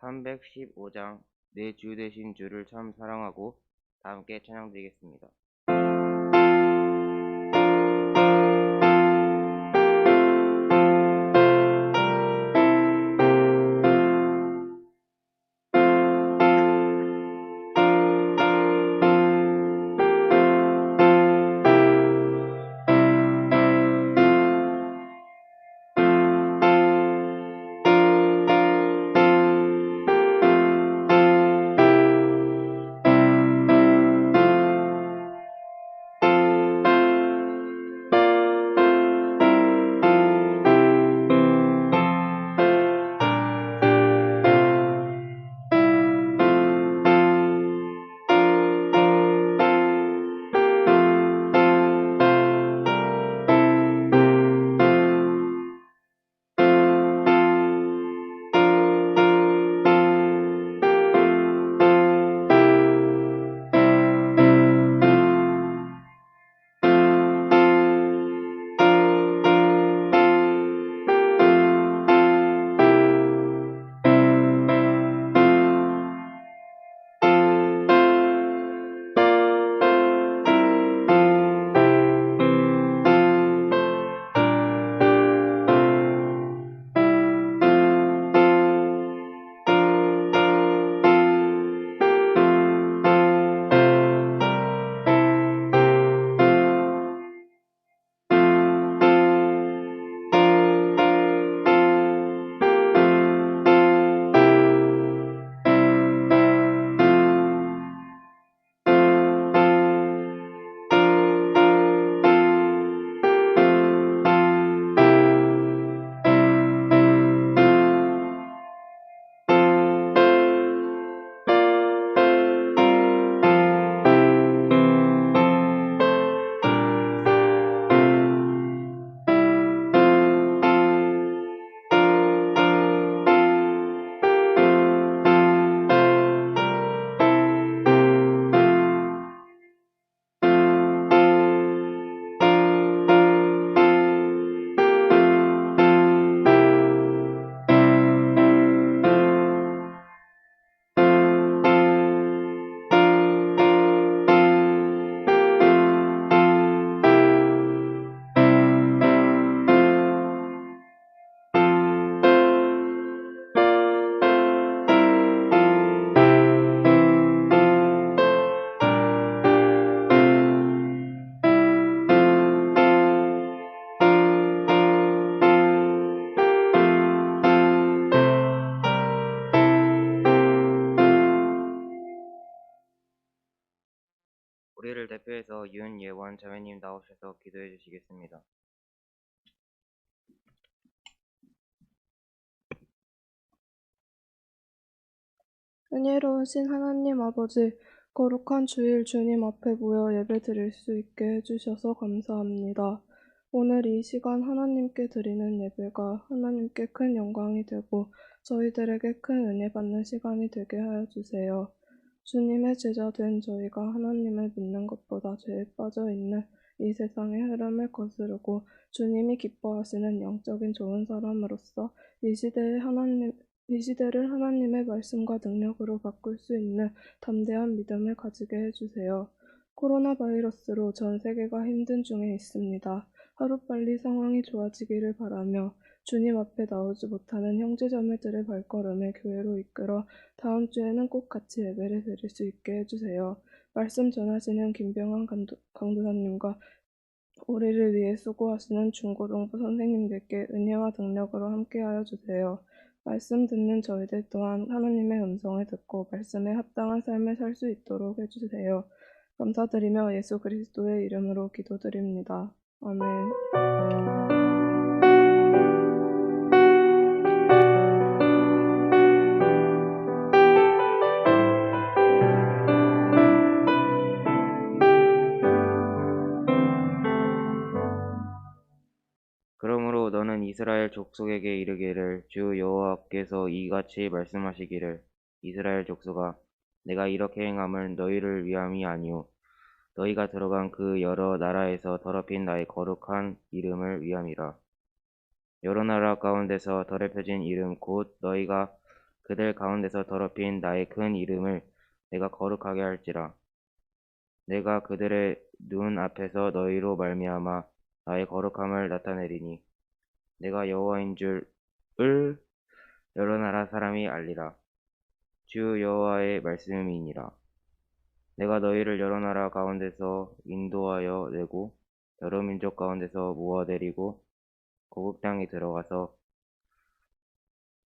315장 내 주 되신 주를 참 사랑하고 다 함께 찬양드리겠습니다. 우리를 대표해서 윤예원 자매님 나오셔서 기도해 주시겠습니다. 은혜로우신 하나님 아버지, 거룩한 주일 주님 앞에 모여 예배 드릴 수 있게 해주셔서 감사합니다. 오늘 이 시간 하나님께 드리는 예배가 하나님께 큰 영광이 되고 저희들에게 큰 은혜 받는 시간이 되게 하여 주세요. 주님의 제자 된 저희가 하나님을 믿는 것보다 죄에 빠져 있는 이 세상의 흐름을 거스르고 주님이 기뻐하시는 영적인 좋은 사람으로서 이 시대를 하나님의 말씀과 능력으로 바꿀 수 있는 담대한 믿음을 가지게 해주세요. 코로나 바이러스로 전 세계가 힘든 중에 있습니다. 하루빨리 상황이 좋아지기를 바라며 주님 앞에 나오지 못하는 형제자매들의 발걸음을 교회로 이끌어 다음 주에는 꼭 같이 예배를 드릴 수 있게 해주세요. 말씀 전하시는 김병환 강도사님과 우리를 위해 수고하시는 중고등부 선생님들께 은혜와 능력으로 함께하여 주세요. 말씀 듣는 저희들 또한 하나님의 음성을 듣고 말씀에 합당한 삶을 살 수 있도록 해주세요. 감사드리며 예수 그리스도의 이름으로 기도드립니다. 아멘. 그러므로 너는 이스라엘 족속에게 이르기를 주 여호와께서 이같이 말씀하시기를 이스라엘 족속아 내가 이렇게 행함을 너희를 위함이 아니오 너희가 들어간 그 여러 나라에서 더럽힌 나의 거룩한 이름을 위함이라. 여러 나라 가운데서 더럽혀진 이름 곧 너희가 그들 가운데서 더럽힌 나의 큰 이름을 내가 거룩하게 할지라. 내가 그들의 눈 앞에서 너희로 말미암아 나의 거룩함을 나타내리니 내가 여호와인 줄을 여러 나라 사람이 알리라. 주 여호와의 말씀이니라. 내가 너희를 여러 나라 가운데서 인도하여 내고 여러 민족 가운데서 모아내리고 고국 땅에 들어가서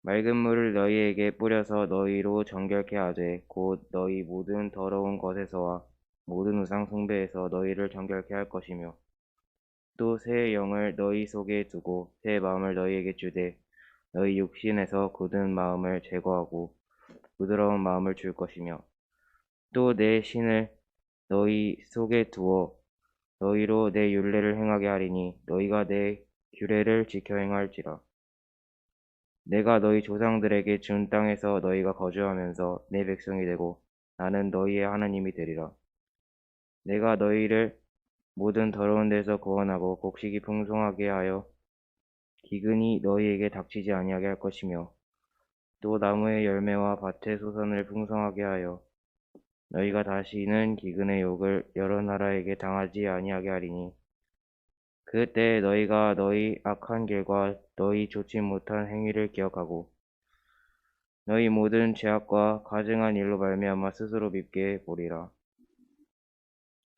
맑은 물을 너희에게 뿌려서 너희로 정결케 하되 곧 너희 모든 더러운 것에서와 모든 우상 숭배에서 너희를 정결케 할 것이며 또 새 영을 너희 속에 두고 새 마음을 너희에게 주되 너희 육신에서 굳은 마음을 제거하고 부드러운 마음을 줄 것이며 또 내 신을 너희 속에 두어 너희로 내 율례를 행하게 하리니 너희가 내 규례를 지켜 행할지라. 내가 너희 조상들에게 준 땅에서 너희가 거주하면서 내 백성이 되고 나는 너희의 하나님이 되리라. 내가 너희를 모든 더러운 데서 구원하고 곡식이 풍성하게 하여 기근이 너희에게 닥치지 아니하게 할 것이며 또 나무의 열매와 밭의 소산을 풍성하게 하여 너희가 다시는 기근의 욕을 여러 나라에게 당하지 아니하게 하리니 그때 너희가 너희 악한 길과 너희 좋지 못한 행위를 기억하고 너희 모든 죄악과 가증한 일로 말미암아 스스로 밉게 보리라.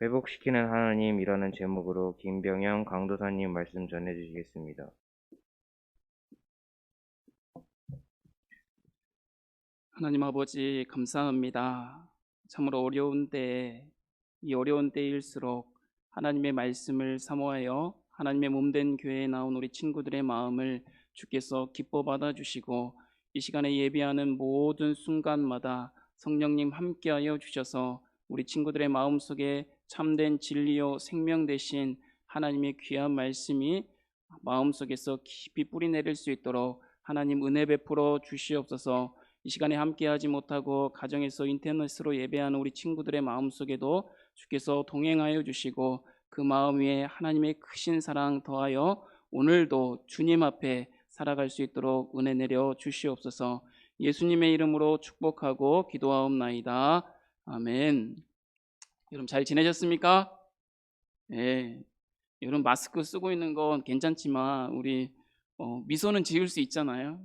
회복시키는 하나님이라는 제목으로 김병영 강도사님 말씀 전해주시겠습니다. 하나님 아버지 감사합니다. 참으로 어려운 때에 이 어려운 때일수록 하나님의 말씀을 사모하여 하나님의 몸된 교회에 나온 우리 친구들의 마음을 주께서 기뻐 받아주시고 이 시간에 예배하는 모든 순간마다 성령님 함께하여 주셔서 우리 친구들의 마음속에 참된 진리요 생명 되신 하나님의 귀한 말씀이 마음속에서 깊이 뿌리내릴 수 있도록 하나님 은혜 베풀어 주시옵소서. 이 시간에 함께하지 못하고 가정에서 인터넷으로 예배하는 우리 친구들의 마음속에도 주께서 동행하여 주시고 그 마음 위에 하나님의 크신 사랑 더하여 오늘도 주님 앞에 살아갈 수 있도록 은혜 내려 주시옵소서. 예수님의 이름으로 축복하고 기도하옵나이다. 아멘. 여러분 잘 지내셨습니까? 네. 여러분 마스크 쓰고 있는 건 괜찮지만 우리 미소는 지을 수 있잖아요.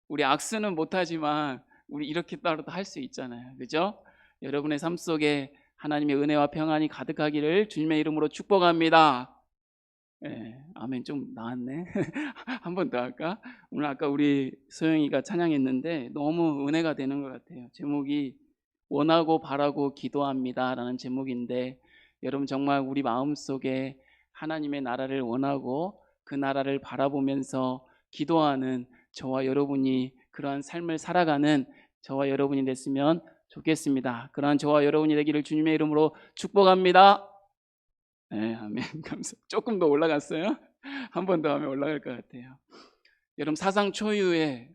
우리 악수는 못하지만 우리 이렇게 따로도 할 수 있잖아요. 그죠? 여러분의 삶 속에 하나님의 은혜와 평안이 가득하기를 주님의 이름으로 축복합니다. 네, 아멘. 좀 나았네. 한 번 더 할까? 오늘 아까 우리 소영이가 찬양했는데 너무 은혜가 되는 것 같아요. 제목이 원하고 바라고 기도합니다 라는 제목인데 여러분 정말 우리 마음속에 하나님의 나라를 원하고 그 나라를 바라보면서 기도하는 저와 여러분이 그러한 삶을 살아가는 저와 여러분이 됐으면 좋겠습니다. 그러한 저와 여러분이 되기를 주님의 이름으로 축복합니다. 네, 아멘. 감사. 조금 더 올라갔어요? 한 번 더 하면 올라갈 것 같아요. 여러분 사상 초유의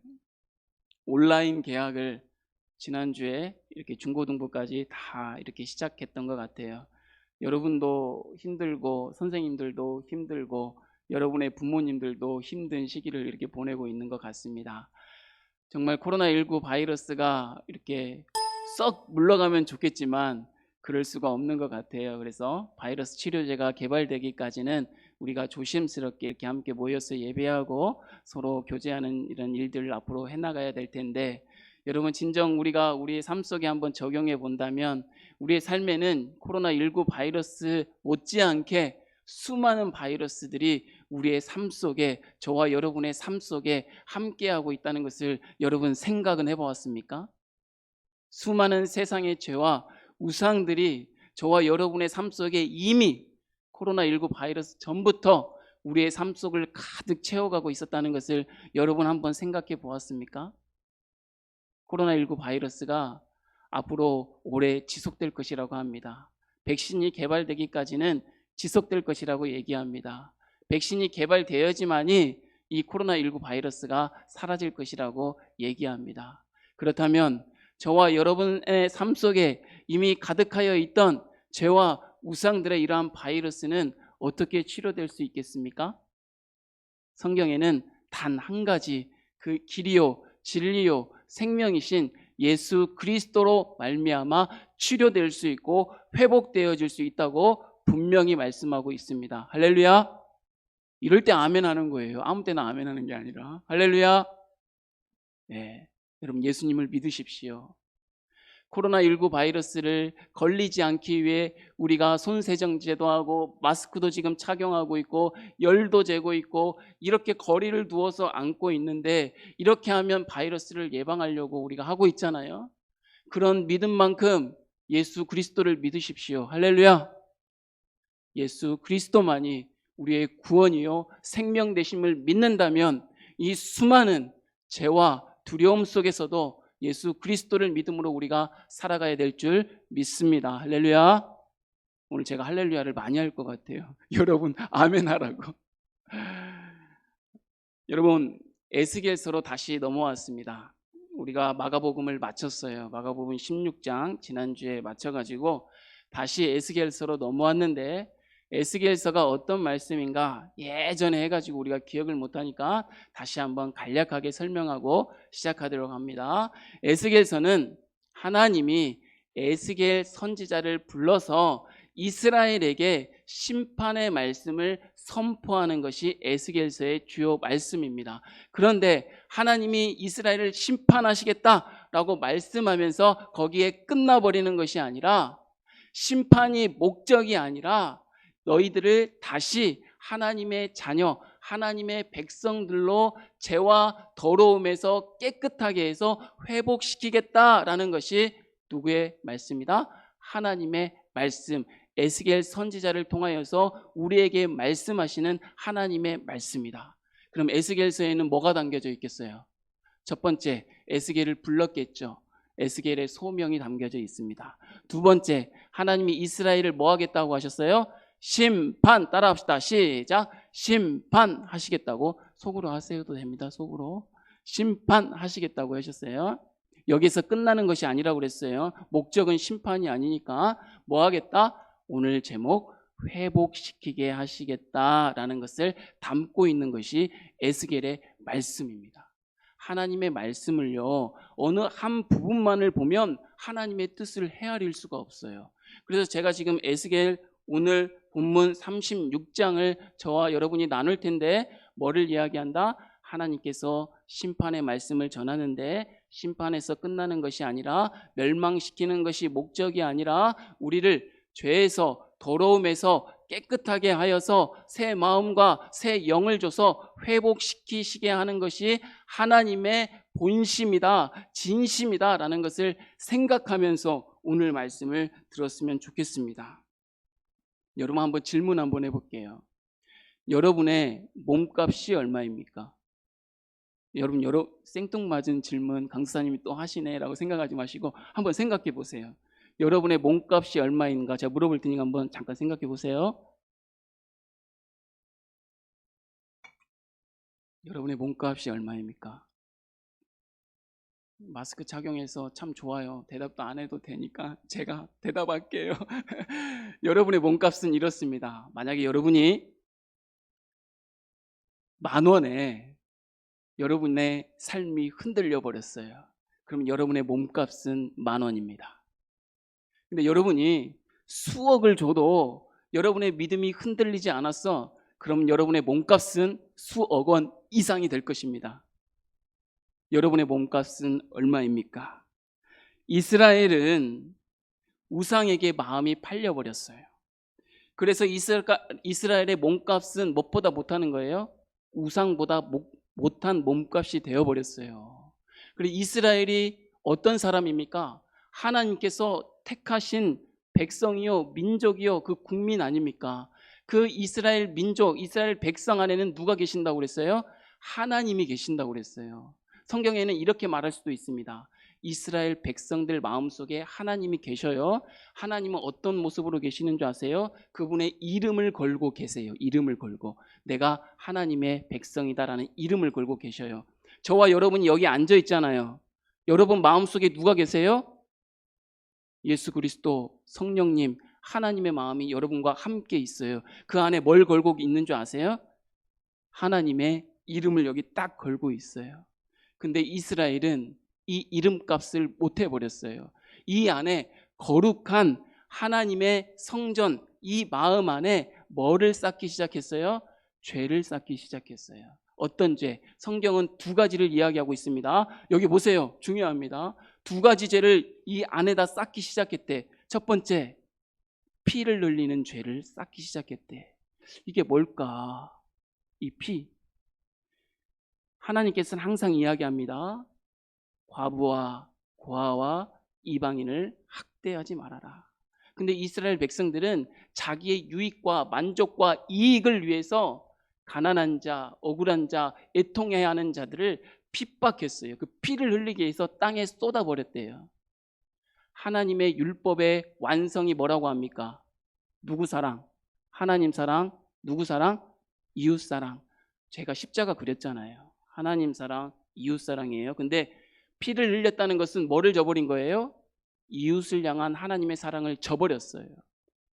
온라인 개학을 지난주에 이렇게 중고등부까지 다 이렇게 시작했던 것 같아요. 여러분도 힘들고 선생님들도 힘들고 여러분의 부모님들도 힘든 시기를 이렇게 보내고 있는 것 같습니다. 정말 코로나19 바이러스가 이렇게 썩 물러가면 좋겠지만 그럴 수가 없는 것 같아요. 그래서 바이러스 치료제가 개발되기까지는 우리가 조심스럽게 이렇게 함께 모여서 예배하고 서로 교제하는 이런 일들을 앞으로 해나가야 될 텐데 여러분 진정 우리가 우리의 삶 속에 한번 적용해 본다면 우리의 삶에는 코로나19 바이러스 못지않게 수많은 바이러스들이 우리의 삶 속에 저와 여러분의 삶 속에 함께하고 있다는 것을 여러분 생각은 해보았습니까? 수많은 세상의 죄와 우상들이 저와 여러분의 삶 속에 이미 코로나19 바이러스 전부터 우리의 삶 속을 가득 채워가고 있었다는 것을 여러분 한번 생각해 보았습니까? 코로나19 바이러스가 앞으로 오래 지속될 것이라고 합니다. 백신이 개발되기까지는 지속될 것이라고 얘기합니다. 백신이 개발되어야지만이 이 코로나19 바이러스가 사라질 것이라고 얘기합니다. 그렇다면 저와 여러분의 삶 속에 이미 가득하여 있던 죄와 우상들의 이러한 바이러스는 어떻게 치료될 수 있겠습니까? 성경에는 단 한 가지 그 길이요 진리요 생명이신 예수 그리스도로 말미암아 치료될 수 있고 회복되어질 수 있다고 분명히 말씀하고 있습니다. 할렐루야. 이럴 때 아멘 하는 거예요. 아무 때나 아멘 하는 게 아니라. 할렐루야. 네, 여러분 예수님을 믿으십시오. 코로나19 바이러스를 걸리지 않기 위해 우리가 손세정제도 하고 마스크도 지금 착용하고 있고 열도 재고 있고 이렇게 거리를 두어서 안고 있는데, 이렇게 하면 바이러스를 예방하려고 우리가 하고 있잖아요. 그런 믿음만큼 예수 그리스도를 믿으십시오. 할렐루야. 예수 그리스도만이 우리의 구원이요 생명 되심을 믿는다면 이 수많은 죄와 두려움 속에서도 예수 그리스도를 믿음으로 우리가 살아가야 될 줄 믿습니다. 할렐루야. 오늘 제가 할렐루야를 많이 할 것 같아요. 여러분 아멘 하라고. 여러분 에스겔서로 다시 넘어왔습니다. 우리가 마가복음을 마쳤어요. 마가복음 16장 지난주에 마쳐가지고 다시 에스겔서로 넘어왔는데, 에스겔서가 어떤 말씀인가 예전에 해가지고 우리가 기억을 못하니까 다시 한번 간략하게 설명하고 시작하도록 합니다. 에스겔서는 하나님이 에스겔 선지자를 불러서 이스라엘에게 심판의 말씀을 선포하는 것이 에스겔서의 주요 말씀입니다. 그런데 하나님이 이스라엘을 심판하시겠다라고 말씀하면서 거기에 끝나버리는 것이 아니라, 심판이 목적이 아니라 너희들을 다시 하나님의 자녀, 하나님의 백성들로 죄와 더러움에서 깨끗하게 해서 회복시키겠다라는 것이 누구의 말씀이다? 하나님의 말씀, 에스겔 선지자를 통하여서 우리에게 말씀하시는 하나님의 말씀이다. 그럼 에스겔서에는 뭐가 담겨져 있겠어요? 첫 번째, 에스겔을 불렀겠죠. 에스겔의 소명이 담겨져 있습니다. 두 번째, 하나님이 이스라엘을 뭐 하겠다고 하셨어요? 심판. 따라합시다. 시작. 심판하시겠다고. 속으로 하셔도 됩니다. 속으로. 심판하시겠다고 하셨어요. 여기서 끝나는 것이 아니라고 그랬어요. 목적은 심판이 아니니까 뭐 하겠다? 오늘 제목 회복시키게 하시겠다라는 것을 담고 있는 것이 에스겔의 말씀입니다. 하나님의 말씀을요, 어느 한 부분만을 보면 하나님의 뜻을 헤아릴 수가 없어요. 그래서 제가 지금 에스겔 오늘 본문 36장을 저와 여러분이 나눌 텐데, 뭐를 이야기한다? 하나님께서 심판의 말씀을 전하는데, 심판에서 끝나는 것이 아니라, 멸망시키는 것이 목적이 아니라 우리를 죄에서 더러움에서 깨끗하게 하여서 새 마음과 새 영을 줘서 회복시키시게 하는 것이 하나님의 본심이다, 진심이다 라는 것을 생각하면서 오늘 말씀을 들었으면 좋겠습니다. 여러분 한번 질문 한번 해볼게요. 여러분의 몸값이 얼마입니까? 여러분 생뚱맞은 질문 강사님이 또 하시네 라고 생각하지 마시고 한번 생각해 보세요. 여러분의 몸값이 얼마인가 제가 물어볼 테니까 한번 잠깐 생각해 보세요. 여러분의 몸값이 얼마입니까? 마스크 착용해서 참 좋아요. 대답도 안 해도 되니까 제가 대답할게요. 여러분의 몸값은 이렇습니다. 만약에 여러분이 10,000원에 여러분의 삶이 흔들려 버렸어요. 그럼 여러분의 몸값은 10,000원입니다. 근데 여러분이 수억을 줘도 여러분의 믿음이 흔들리지 않았어. 그럼 여러분의 몸값은 수억 원 이상이 될 것입니다. 여러분의 몸값은 얼마입니까? 이스라엘은 우상에게 마음이 팔려버렸어요. 그래서 이스라엘의 몸값은 무엇보다 못하는 거예요? 우상보다 못한 몸값이 되어버렸어요. 그리고 이스라엘이 어떤 사람입니까? 하나님께서 택하신 백성이요 민족이요 그 국민 아닙니까? 그 이스라엘 민족, 이스라엘 백성 안에는 누가 계신다고 그랬어요? 하나님이 계신다고 그랬어요. 성경에는 이렇게 말할 수도 있습니다. 이스라엘 백성들 마음속에 하나님이 계셔요. 하나님은 어떤 모습으로 계시는 줄 아세요? 그분의 이름을 걸고 계세요. 이름을 걸고. 내가 하나님의 백성이다라는 이름을 걸고 계셔요. 저와 여러분이 여기 앉아 있잖아요. 여러분 마음속에 누가 계세요? 예수 그리스도, 성령님, 하나님의 마음이 여러분과 함께 있어요. 그 안에 뭘 걸고 있는 줄 아세요? 하나님의 이름을 여기 딱 걸고 있어요. 근데 이스라엘은 이 이름값을 못 해버렸어요. 이 안에 거룩한 하나님의 성전, 이 마음 안에 뭐를 쌓기 시작했어요? 죄를 쌓기 시작했어요. 어떤 죄? 성경은 두 가지를 이야기하고 있습니다. 여기 보세요. 중요합니다. 두 가지 죄를 이 안에다 쌓기 시작했대. 첫 번째, 피를 흘리는 죄를 쌓기 시작했대. 이게 뭘까? 이 피. 하나님께서는 항상 이야기합니다. 과부와 고아와 이방인을 학대하지 말아라. 근데 이스라엘 백성들은 자기의 유익과 만족과 이익을 위해서 가난한 자, 억울한 자, 애통해야 하는 자들을 핍박했어요. 그 피를 흘리게 해서 땅에 쏟아버렸대요. 하나님의 율법의 완성이 뭐라고 합니까? 누구 사랑? 하나님 사랑. 누구 사랑? 이웃 사랑. 제가 십자가 그렸잖아요. 하나님 사랑, 이웃 사랑이에요. 근데 피를 흘렸다는 것은 뭐를 저버린 거예요? 이웃을 향한 하나님의 사랑을 저버렸어요.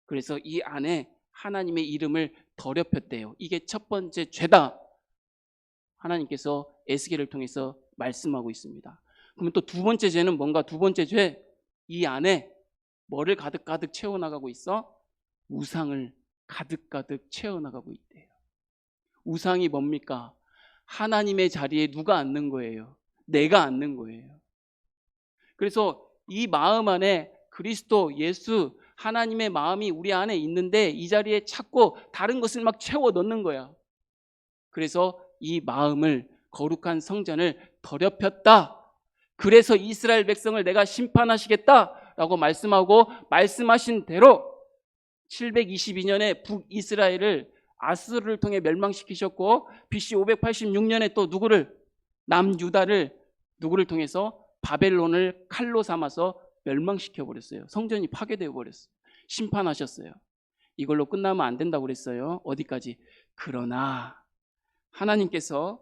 그래서 이 안에 하나님의 이름을 더럽혔대요. 이게 첫 번째 죄다. 하나님께서 에스겔을 통해서 말씀하고 있습니다. 그러면 또 두 번째 죄는 뭔가? 두 번째 죄, 이 안에 뭐를 가득가득 채워나가고 있어? 우상을 가득가득 채워나가고 있대요. 우상이 뭡니까? 하나님의 자리에 누가 앉는 거예요? 내가 앉는 거예요. 그래서 이 마음 안에 그리스도, 예수, 하나님의 마음이 우리 안에 있는데 이 자리에 찾고 다른 것을 막 채워 넣는 거야. 그래서 이 마음을, 거룩한 성전을 더럽혔다. 그래서 이스라엘 백성을 내가 심판하시겠다라고 말씀하고, 말씀하신 대로 722년에 북이스라엘을 아수르를 통해 멸망시키셨고, BC 586년에 또 누구를, 남유다를 누구를 통해서 바벨론을 칼로 삼아서 멸망시켜 버렸어요. 성전이 파괴되어 버렸어요. 심판하셨어요. 이걸로 끝나면 안 된다고 그랬어요. 어디까지? 그러나 하나님께서,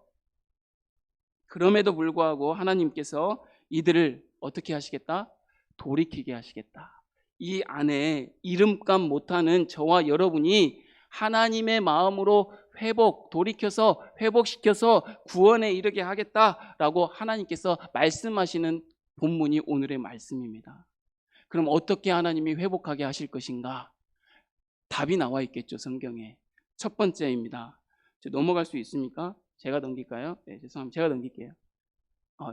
그럼에도 불구하고 하나님께서 이들을 어떻게 하시겠다? 돌이키게 하시겠다. 이 안에 이름값 못하는 저와 여러분이 하나님의 마음으로 돌이켜서 회복시켜서 구원에 이르게 하겠다라고 하나님께서 말씀하시는 본문이 오늘의 말씀입니다. 그럼 어떻게 하나님이 회복하게 하실 것인가? 답이 나와 있겠죠, 성경에. 첫 번째입니다. 넘어갈 수 있습니까? 제가 넘길까요? 네, 죄송합니다. 제가 넘길게요.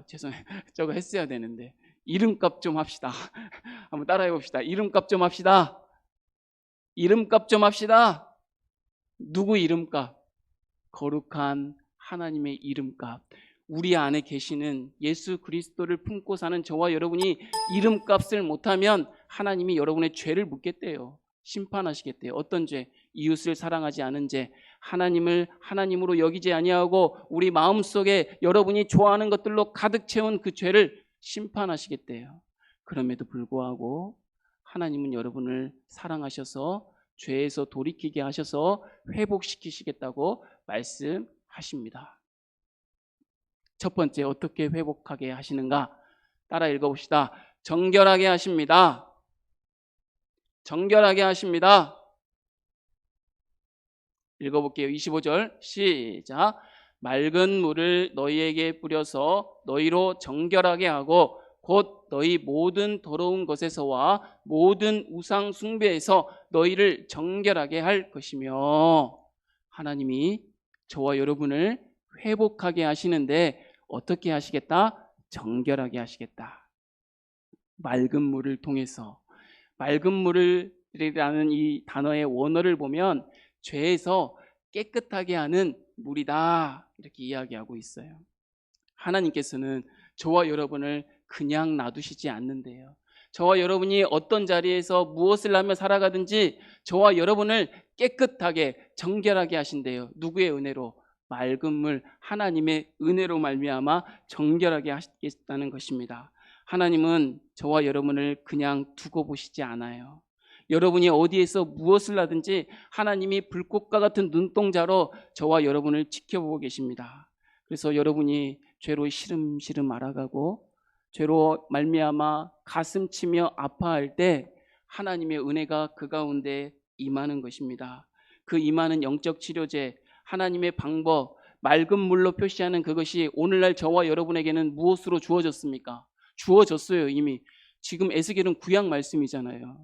죄송해요. 저거 했어야 되는데. 이름값 좀 합시다. 한번 따라해 봅시다. 이름값 좀 합시다. 이름값 좀 합시다. 누구 이름값? 거룩한 하나님의 이름값. 우리 안에 계시는 예수 그리스도를 품고 사는 저와 여러분이 이름값을 못하면 하나님이 여러분의 죄를 묻겠대요. 심판하시겠대요. 어떤 죄? 이웃을 사랑하지 않은 죄, 하나님을 하나님으로 여기지 아니하고 우리 마음속에 여러분이 좋아하는 것들로 가득 채운 그 죄를 심판하시겠대요. 그럼에도 불구하고 하나님은 여러분을 사랑하셔서 죄에서 돌이키게 하셔서 회복시키시겠다고 말씀하십니다. 첫 번째, 어떻게 회복하게 하시는가? 따라 읽어봅시다. 정결하게 하십니다. 정결하게 하십니다. 읽어볼게요. 25절 시작. 맑은 물을 너희에게 뿌려서 너희로 정결하게 하고 곧 너희 모든 더러운 것에서와 모든 우상 숭배에서 너희를 정결하게 할 것이며, 하나님이 저와 여러분을 회복하게 하시는데 어떻게 하시겠다? 정결하게 하시겠다. 맑은 물을 통해서. 맑은 물이라는 이 단어의 원어를 보면 죄에서 깨끗하게 하는 물이다, 이렇게 이야기하고 있어요. 하나님께서는 저와 여러분을 그냥 놔두시지 않는데요. 저와 여러분이 어떤 자리에서 무엇을 하며 살아가든지 저와 여러분을 깨끗하게 정결하게 하신대요. 누구의 은혜로? 맑은 물, 하나님의 은혜로 말미암아 정결하게 하시겠다는 것입니다. 하나님은 저와 여러분을 그냥 두고 보시지 않아요. 여러분이 어디에서 무엇을 하든지 하나님이 불꽃과 같은 눈동자로 저와 여러분을 지켜보고 계십니다. 그래서 여러분이 죄로 시름시름 알아가고 죄로 말미암아 가슴 치며 아파할 때 하나님의 은혜가 그 가운데 임하는 것입니다. 그 임하는 영적 치료제, 하나님의 방법, 맑은 물로 표시하는 그것이 오늘날 저와 여러분에게는 무엇으로 주어졌습니까? 주어졌어요. 이미. 지금 에스겔은 구약 말씀이잖아요.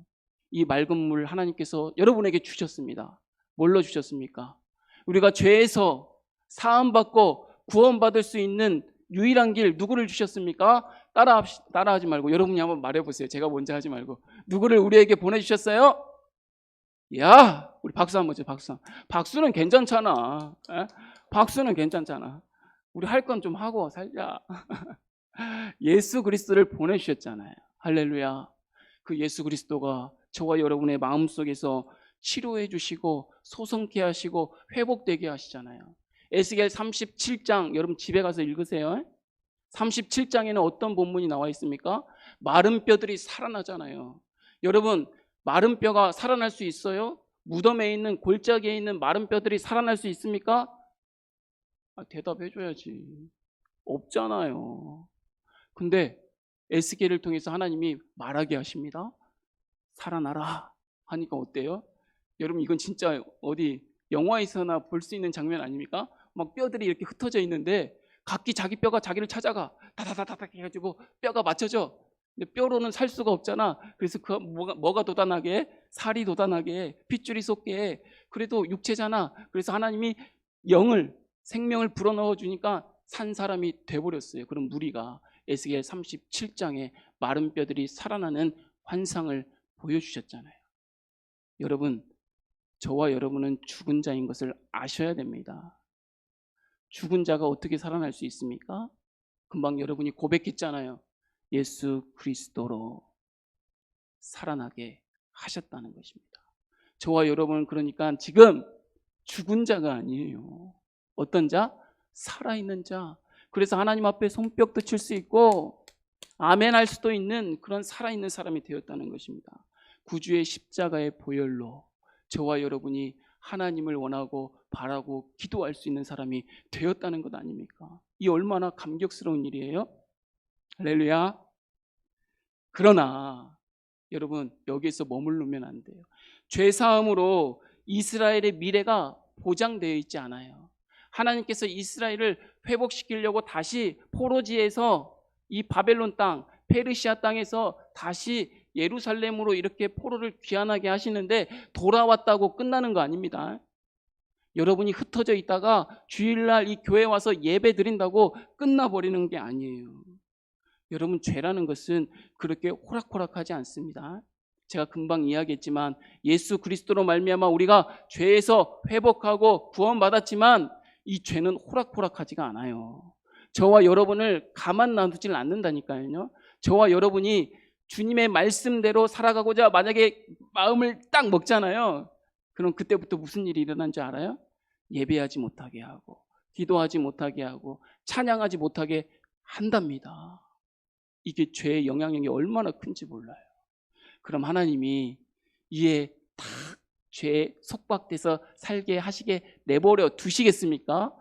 이 맑은 물 하나님께서 여러분에게 주셨습니다. 뭘로 주셨습니까? 우리가 죄에서 사함받고 구원받을 수 있는 유일한 길 누구를 주셨습니까? 따라하지 말고 여러분이 한번 말해보세요. 제가 먼저 하지 말고. 누구를 우리에게 보내주셨어요? 야, 우리 박수 한번 줘. 박수. 박수는 괜찮잖아. 에? 박수는 괜찮잖아. 우리 할 건 좀 하고 살자. 예수 그리스도를 보내주셨잖아요. 할렐루야. 그 예수 그리스도가 저와 여러분의 마음속에서 치료해 주시고 소성케 하시고 회복되게 하시잖아요. 에스겔 37장 여러분 집에 가서 읽으세요. 37장에는 어떤 본문이 나와 있습니까? 마른 뼈들이 살아나잖아요. 여러분 마른 뼈가 살아날 수 있어요? 무덤에 있는 골짜기에 있는 마른 뼈들이 살아날 수 있습니까? 대답해 줘야지. 없잖아요. 근데 에스겔을 통해서 하나님이 말하게 하십니다. 살아나라 하니까 어때요? 여러분 이건 진짜 어디 영화에서나 볼 수 있는 장면 아닙니까? 막 뼈들이 이렇게 흩어져 있는데 각기 자기 뼈가 자기를 찾아가 다다다닥 해가지고 뼈가 맞춰져. 근데 뼈로는 살 수가 없잖아. 그래서 그 뭐가 돋아나게? 살이 돋아나게, 핏줄이 솟게. 그래도 육체잖아. 그래서 하나님이 생명을 불어넣어 주니까 산 사람이 돼버렸어요. 그럼 무리가 에스겔 37장에 마른 뼈들이 살아나는 환상을 보여주셨잖아요. 여러분, 저와 여러분은 죽은 자인 것을 아셔야 됩니다. 죽은 자가 어떻게 살아날 수 있습니까? 금방 여러분이 고백했잖아요. 예수 그리스도로 살아나게 하셨다는 것입니다. 저와 여러분은 그러니까 지금 죽은 자가 아니에요. 어떤 자? 살아있는 자. 그래서 하나님 앞에 손뼉도 칠 수 있고 아멘 할 수도 있는 그런 살아있는 사람이 되었다는 것입니다. 구주의 십자가의 보혈로 저와 여러분이 하나님을 원하고 바라고 기도할 수 있는 사람이 되었다는 것 아닙니까? 이 얼마나 감격스러운 일이에요? 할렐루야. 그러나 여러분 여기에서 머무르면 안 돼요. 죄사함으로 이스라엘의 미래가 보장되어 있지 않아요. 하나님께서 이스라엘을 회복시키려고 다시 포로지에서 이 바벨론 땅, 페르시아 땅에서 다시 예루살렘으로 이렇게 포로를 귀환하게 하시는데 돌아왔다고 끝나는 거 아닙니다. 여러분이 흩어져 있다가 주일날 이 교회에 와서 예배 드린다고 끝나버리는 게 아니에요. 여러분 죄라는 것은 그렇게 호락호락하지 않습니다. 제가 금방 이야기했지만 예수 그리스도로 말미암아 우리가 죄에서 회복하고 구원받았지만 이 죄는 호락호락하지가 않아요. 저와 여러분을 가만 놔두질 않는다니까요. 저와 여러분이 주님의 말씀대로 살아가고자 만약에 마음을 딱 먹잖아요. 그럼 그때부터 무슨 일이 일어난 줄 알아요? 예배하지 못하게 하고 기도하지 못하게 하고 찬양하지 못하게 한답니다. 이게 죄의 영향력이 얼마나 큰지 몰라요. 그럼 하나님이 이에 딱 죄에 속박돼서 살게 하시게 내버려 두시겠습니까?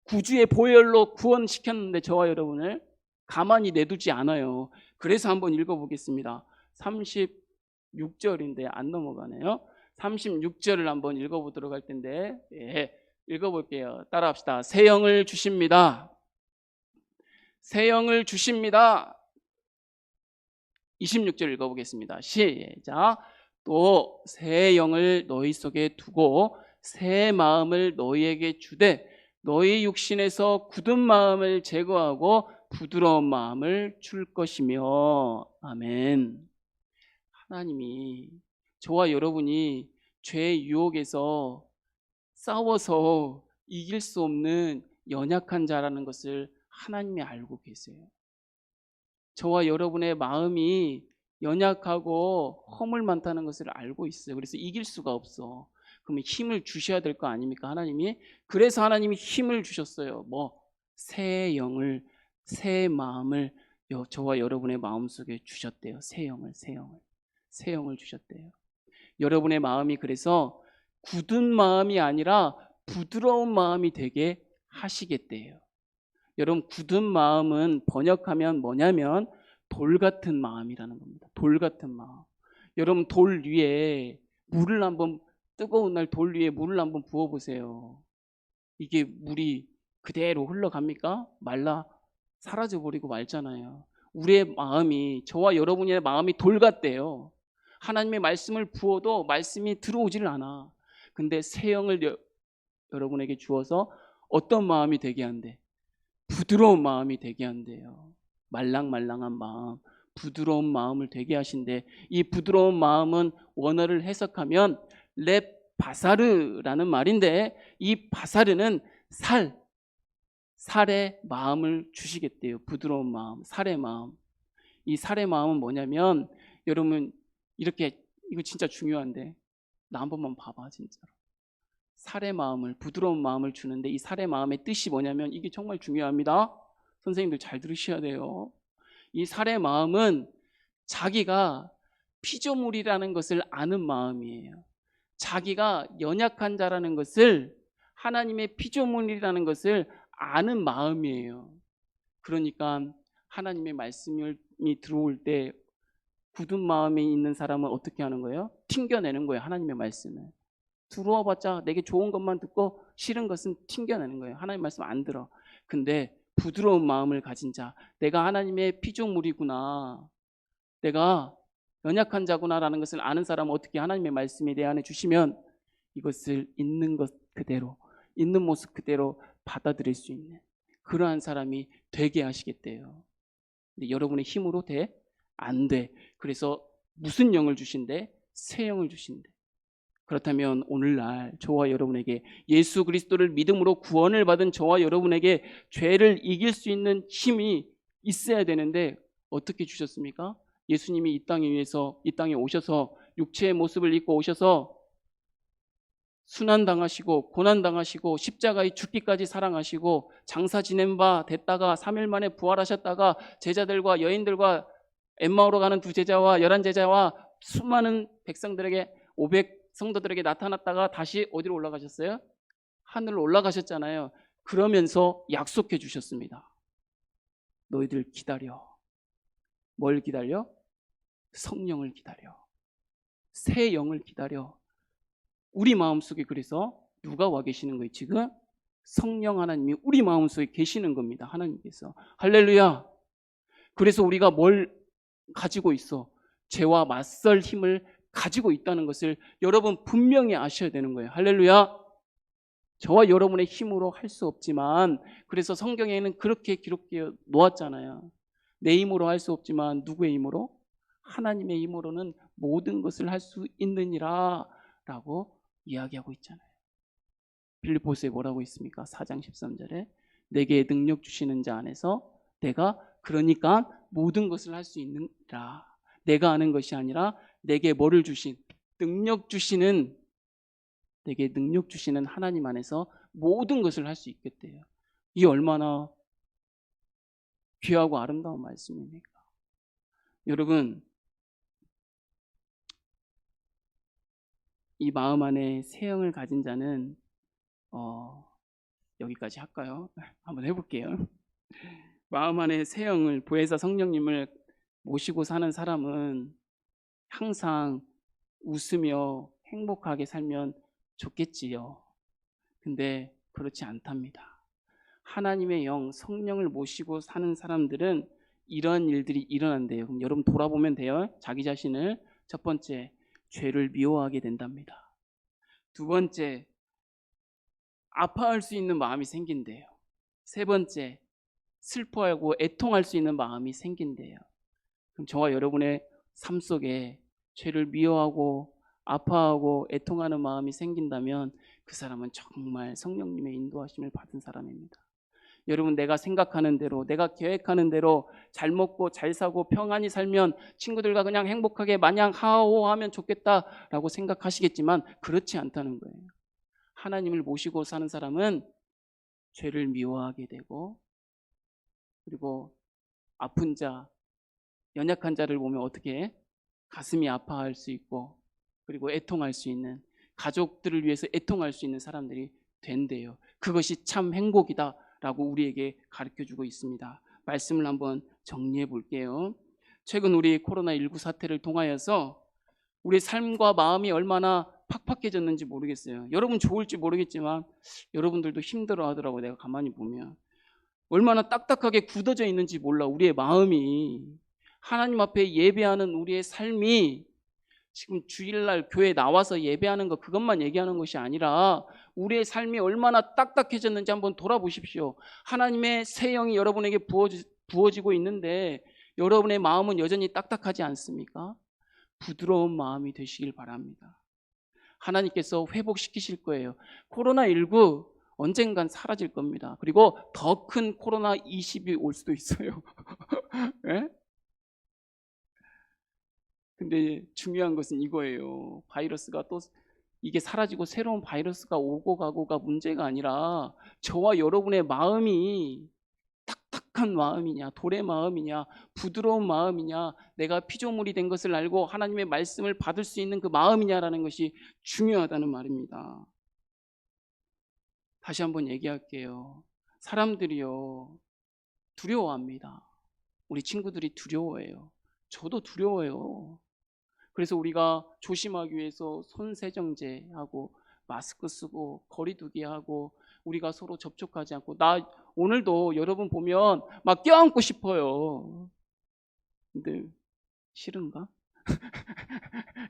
구주의 보혈로 구원시켰는데 저와 여러분을 가만히 내두지 않아요. 그래서 한번 읽어보겠습니다. 36절인데 안 넘어가네요. 36절을 한번 읽어보도록 할 텐데 읽어볼게요. 따라합시다. 새 영을 주십니다. 새 영을 주십니다. 26절 읽어보겠습니다. 시작. 또 새 영을 너희 속에 두고 새 마음을 너희에게 주되 너희 육신에서 굳은 마음을 제거하고 부드러운 마음을 줄 것이며. 아멘. 하나님이 저와 여러분이 죄의 유혹에서 싸워서 이길 수 없는 연약한 자라는 것을 하나님이 알고 계세요. 저와 여러분의 마음이 연약하고 허물 많다는 것을 알고 있어요. 그래서 이길 수가 없어. 그러면 힘을 주셔야 될 거 아닙니까? 하나님이. 그래서 하나님이 힘을 주셨어요. 새 영을, 새 마음을 저와 여러분의 마음속에 주셨대요. 새 영을 주셨대요. 여러분의 마음이 그래서 굳은 마음이 아니라 부드러운 마음이 되게 하시겠대요. 여러분 굳은 마음은 번역하면 뭐냐면 돌 같은 마음이라는 겁니다. 돌 같은 마음. 여러분 돌 위에 물을 한번 뜨거운 날 돌 위에 물을 한번 부어보세요. 이게 물이 그대로 흘러갑니까? 말라 사라져버리고 말잖아요. 우리의 마음이, 저와 여러분의 마음이 돌 같대요. 하나님의 말씀을 부어도 말씀이 들어오지를 않아. 근데 새 영을 여러분에게 주어서 어떤 마음이 되게 한대? 부드러운 마음이 되게 한대요. 말랑말랑한 마음, 부드러운 마음을 되게 하신대. 이 부드러운 마음은 원어를 해석하면 렙 바사르라는 말인데, 이 바사르는 살의 마음을 주시겠대요. 부드러운 마음, 살의 마음. 이 살의 마음은 뭐냐면, 여러분 이렇게, 이거 진짜 중요한데 나 한 번만 봐봐. 진짜로 살의 마음을, 부드러운 마음을 주는데, 이 살의 마음의 뜻이 뭐냐면, 이게 정말 중요합니다. 선생님들 잘 들으셔야 돼요. 이 살의 마음은 자기가 피조물이라는 것을 아는 마음이에요. 자기가 연약한 자라는 것을, 하나님의 피조물이라는 것을 아는 마음이에요. 그러니까 하나님의 말씀이 들어올 때 굳은 마음에 있는 사람은 어떻게 하는 거예요? 튕겨내는 거예요. 하나님의 말씀을 들어와 봤자 내게 좋은 것만 듣고 싫은 것은 튕겨내는 거예요. 하나님 말씀 안 들어. 근데 부드러운 마음을 가진 자, 내가 하나님의 피조물이구나, 내가 연약한 자구나라는 것을 아는 사람은 어떻게, 하나님의 말씀이 내 안에 주시면 이것을 있는 것 그대로, 있는 모습 그대로 받아들일 수 있는 그러한 사람이 되게 하시겠대요. 근데 여러분의 힘으로 돼? 안 돼. 그래서 무슨 영을 주신대? 새 영을 주신대. 그렇다면 오늘날 저와 여러분에게, 예수 그리스도를 믿음으로 구원을 받은 저와 여러분에게 죄를 이길 수 있는 힘이 있어야 되는데 어떻게 주셨습니까? 예수님이 이 땅에 오셔서 육체의 모습을 입고 오셔서 순환당하시고 고난당하시고 십자가에 죽기까지 사랑하시고 장사 지낸 바 됐다가 3일 만에 부활하셨다가 제자들과 여인들과 엠마오로 가는 2제자와 11제자와 수많은 백성들에게, 500 성도들에게 나타났다가 다시 어디로 올라가셨어요? 하늘로 올라가셨잖아요. 그러면서 약속해 주셨습니다. 너희들 기다려. 뭘 기다려? 성령을 기다려. 새 영을 기다려. 우리 마음속에 그래서 누가 와 계시는 거예요? 지금 성령 하나님이 우리 마음속에 계시는 겁니다. 하나님께서. 할렐루야. 그래서 우리가 뭘 가지고 있어? 죄와 맞설 힘을 가지고 있다는 것을 여러분 분명히 아셔야 되는 거예요. 할렐루야. 저와 여러분의 힘으로 할 수 없지만, 그래서 성경에는 그렇게 기록되어 놓았잖아요. 내 힘으로 할 수 없지만 누구의 힘으로? 하나님의 힘으로는 모든 것을 할 수 있느니라 라고 이야기하고 있잖아요. 빌립보서에 뭐라고 있습니까? 4장 13절에 내게 능력 주시는 자 안에서 내가 그러니까 모든 것을 할 수 있느니라. 내가 아는 것이 아니라 내게 뭐를 주신, 능력 주시는, 내게 능력 주시는 하나님 안에서 모든 것을 할 수 있겠대요. 이 얼마나 귀하고 아름다운 말씀입니까? 여러분, 이 마음 안에 새 영을 가진 자는 여기까지 할까요? 한번 해볼게요. 마음 안에 새 영을, 보혜사 성령님을 모시고 사는 사람은 항상 웃으며 행복하게 살면 좋겠지요. 근데 그렇지 않답니다. 하나님의 영, 성령을 모시고 사는 사람들은 이런 일들이 일어난대요. 그럼 여러분 돌아보면 돼요. 자기 자신을. 첫 번째, 죄를 미워하게 된답니다. 두 번째, 아파할 수 있는 마음이 생긴대요. 세 번째, 슬퍼하고 애통할 수 있는 마음이 생긴대요. 그럼 저와 여러분의 삶 속에 죄를 미워하고 아파하고 애통하는 마음이 생긴다면 그 사람은 정말 성령님의 인도하심을 받은 사람입니다. 여러분, 내가 생각하는 대로, 내가 계획하는 대로 잘 먹고 잘 사고 평안히 살면 친구들과 그냥 행복하게 마냥 하하호하면 좋겠다라고 생각하시겠지만 그렇지 않다는 거예요. 하나님을 모시고 사는 사람은 죄를 미워하게 되고, 그리고 아픈 자, 연약한 자를 보면 어떻게 해? 가슴이 아파할 수 있고, 그리고 애통할 수 있는, 가족들을 위해서 애통할 수 있는 사람들이 된대요. 그것이 참 행복이다 라고 우리에게 가르쳐주고 있습니다. 말씀을 한번 정리해 볼게요. 최근 우리 코로나19 사태를 통하여서 우리 삶과 마음이 얼마나 팍팍해졌는지 모르겠어요. 여러분 좋을지 모르겠지만 여러분들도 힘들어 하더라고요. 내가 가만히 보면. 얼마나 딱딱하게 굳어져 있는지 몰라. 우리의 마음이. 하나님 앞에 예배하는 우리의 삶이 지금 주일날 교회 나와서 예배하는 것 그것만 얘기하는 것이 아니라 우리의 삶이 얼마나 딱딱해졌는지 한번 돌아보십시오. 하나님의 새 영이 여러분에게 부어지고 있는데 여러분의 마음은 여전히 딱딱하지 않습니까? 부드러운 마음이 되시길 바랍니다. 하나님께서 회복시키실 거예요. 코로나19 언젠간 사라질 겁니다. 그리고 더 큰 코로나20이 올 수도 있어요. 네? 근데 중요한 것은 이거예요. 바이러스가 또 이게 사라지고 새로운 바이러스가 오고 가고가 문제가 아니라 저와 여러분의 마음이 딱딱한 마음이냐, 돌의 마음이냐, 부드러운 마음이냐, 내가 피조물이 된 것을 알고 하나님의 말씀을 받을 수 있는 그 마음이냐라는 것이 중요하다는 말입니다. 다시 한번 얘기할게요. 사람들이요, 두려워합니다. 우리 친구들이 두려워해요. 저도 두려워요. 그래서 우리가 조심하기 위해서 손세정제하고 마스크 쓰고 거리 두기 하고 우리가 서로 접촉하지 않고 나 오늘도 여러분 보면 막 껴안고 싶어요. 근데 싫은가?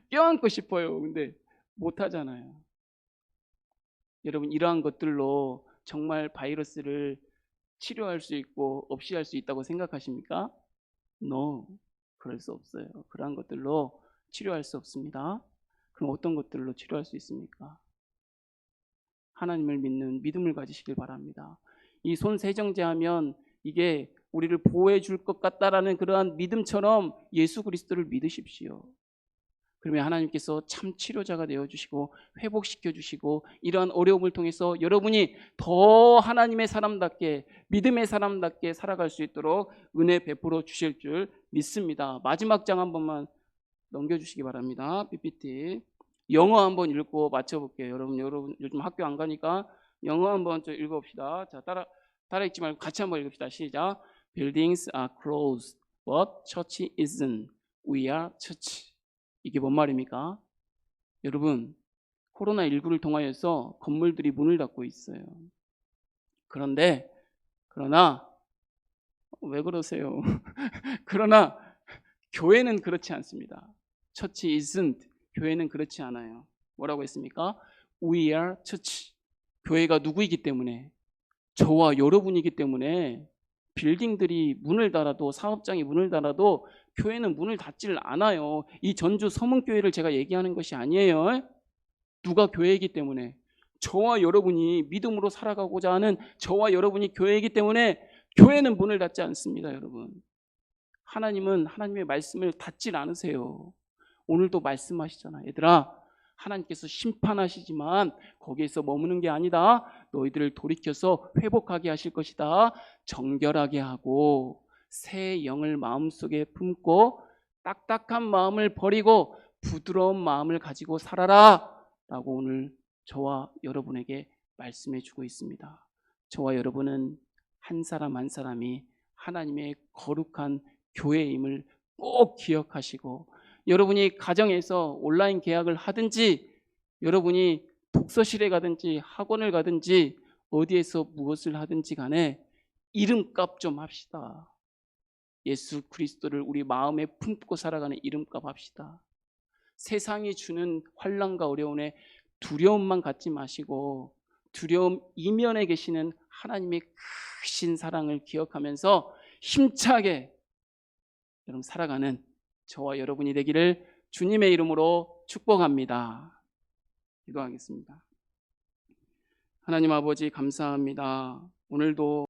껴안고 싶어요. 근데 못 하잖아요. 여러분 이러한 것들로 정말 바이러스를 치료할 수 있고 없이 할 수 있다고 생각하십니까? No. 그럴 수 없어요. 그러한 것들로 치료할 수 없습니다. 그럼 어떤 것들로 치료할 수 있습니까? 하나님을 믿는 믿음을 가지시길 바랍니다. 이 손세정제 하면 이게 우리를 보호해 줄 것 같다라는 그러한 믿음처럼 예수 그리스도를 믿으십시오. 그러면 하나님께서 참 치료자가 되어주시고 회복시켜주시고 이러한 어려움을 통해서 여러분이 더 하나님의 사람답게 믿음의 사람답게 살아갈 수 있도록 은혜 베풀어 주실 줄 믿습니다. 마지막 장 한 번만 넘겨주시기 바랍니다. PPT 영어 한번 읽고 맞춰볼게요. 여러분 요즘 학교 안 가니까 영어 한번 좀 읽어봅시다. 자, 따라 읽지 말고 같이 한번 읽읍시다. 시작. Buildings are closed, but church isn't. We are church. 이게 뭔 말입니까? 여러분, 코로나19를 통하여서 건물들이 문을 닫고 있어요. 그러나 왜 그러세요? 그러나 교회는 그렇지 않습니다. Church isn't. 교회는 그렇지 않아요. 뭐라고 했습니까? We are church. 교회가 누구이기 때문에? 저와 여러분이기 때문에 빌딩들이 문을 닫아도 사업장이 문을 닫아도 교회는 문을 닫지를 않아요. 이 전주 서문교회를 제가 얘기하는 것이 아니에요. 누가 교회이기 때문에 저와 여러분이 믿음으로 살아가고자 하는 저와 여러분이 교회이기 때문에 교회는 문을 닫지 않습니다. 여러분 하나님은 하나님의 말씀을 닫질 않으세요. 오늘도 말씀하시잖아. 얘들아 하나님께서 심판하시지만 거기에서 머무는 게 아니다. 너희들을 돌이켜서 회복하게 하실 것이다. 정결하게 하고 새 영을 마음속에 품고 딱딱한 마음을 버리고 부드러운 마음을 가지고 살아라 라고 오늘 저와 여러분에게 말씀해 주고 있습니다. 저와 여러분은 한 사람 한 사람이 하나님의 거룩한 교회임을 꼭 기억하시고 여러분이 가정에서 온라인 계약을 하든지 여러분이 독서실에 가든지 학원을 가든지 어디에서 무엇을 하든지 간에 이름값 좀 합시다. 예수 그리스도를 우리 마음에 품고 살아가는 이름값 합시다. 세상이 주는 환난과 어려움에 두려움만 갖지 마시고 두려움 이면에 계시는 하나님의 크신 사랑을 기억하면서 힘차게 여러분 살아가는 저와 여러분이 되기를 주님의 이름으로 축복합니다. 기도하겠습니다. 하나님 아버지 감사합니다. 오늘도